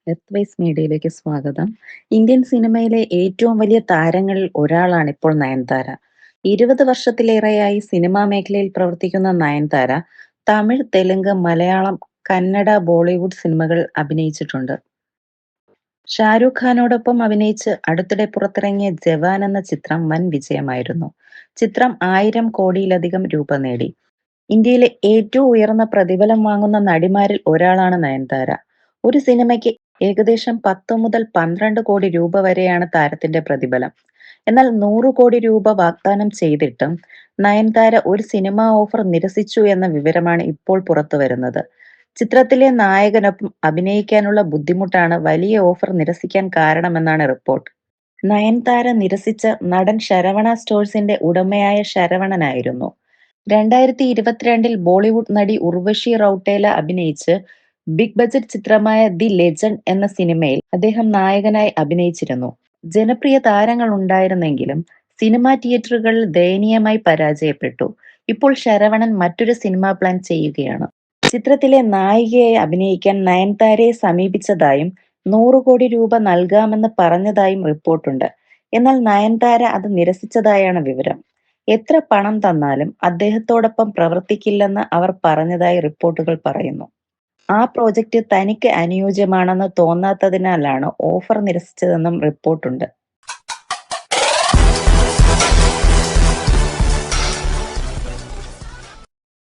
Earth മീഡിയയിലേക്ക് സ്വാഗതം. Indian സിനിമയിലെ ഏറ്റവും വലിയ താരങ്ങളിൽ ഒരാളാണ് ഇപ്പോൾ നയൻതാര. 20 വർഷത്തിലേറെയായി സിനിമാ മേഖലയിൽ പ്രവർത്തിക്കുന്ന നയൻതാര തമിഴ്, തെലുങ്ക്, മലയാളം, കന്നഡ, ബോളിവുഡ് സിനിമകൾ അഭിനയിച്ചിട്ടുണ്ട്. ഷാരൂഖ് ഖാനോടൊപ്പം അഭിനയിച്ച് അടുത്തിടെ പുറത്തിറങ്ങിയ ജവാൻ എന്ന ചിത്രം വൻ വിജയമായിരുന്നു. ചിത്രം 1000 കോടിയിലധികം രൂപ നേടി. ഇന്ത്യയിലെ ഏറ്റവും ഉയർന്ന പ്രതിഫലം വാങ്ങുന്ന നടിമാരിൽ ഒരാളാണ് നയൻതാര. ഒരു സിനിമയ്ക്ക് ഏകദേശം 10 മുതൽ 12 കോടി രൂപ വരെയാണ് താരത്തിന്റെ പ്രതിഫലം. എന്നാൽ 100 കോടി രൂപ വാഗ്ദാനം ചെയ്തിട്ടും നയൻതാര ഒരു സിനിമാ ഓഫർ നിരസിച്ചു എന്ന വിവരമാണ് ഇപ്പോൾ പുറത്തുവരുന്നത്. ചിത്രത്തിലെ നായകനൊപ്പം അഭിനയിക്കാനുള്ള ബുദ്ധിമുട്ടാണ് വലിയ ഓഫർ നിരസിക്കാൻ കാരണമെന്നാണ് റിപ്പോർട്ട്. നയൻതാര നിരസിച്ച നടൻ ശരവണ സ്റ്റോഴ്സിന്റെ ഉടമയായ ശരവണനായിരുന്നു. 2022 ബോളിവുഡ് നടി ഉർവശി റൌട്ടേല അഭിനയിച്ച് ബിഗ് ബജറ്റ് ചിത്രമായ ദി ലെജൻഡ് എന്ന സിനിമയിൽ അദ്ദേഹം നായകനായി അഭിനയിച്ചിരുന്നു. ജനപ്രിയ താരങ്ങൾ ഉണ്ടായിരുന്നെങ്കിലും സിനിമാ തിയേറ്ററുകളിൽ ദയനീയമായി പരാജയപ്പെട്ടു. ഇപ്പോൾ ശരവണൻ മറ്റൊരു സിനിമ പ്ലാൻ ചെയ്യുകയാണ്. ചിത്രത്തിലെ നായികയായി അഭിനയിക്കാൻ നയൻതാരയെ സമീപിച്ചതായും 100 കോടി രൂപ നൽകാമെന്ന് പറഞ്ഞതായും റിപ്പോർട്ടുണ്ട്. എന്നാൽ നയൻതാര അത് നിരസിച്ചതായാണ് വിവരം. എത്ര പണം തന്നാലും അദ്ദേഹത്തോടൊപ്പം പ്രവർത്തിക്കില്ലെന്ന് അവർ പറഞ്ഞതായി റിപ്പോർട്ടുകൾ പറയുന്നു. ആ പ്രോജക്റ്റ് തനിക്ക് അനുയോജ്യമാണെന്ന് തോന്നാത്തതിനാലാണ് ഓഫർ നിരസിച്ചതെന്നും റിപ്പോർട്ടുണ്ട്.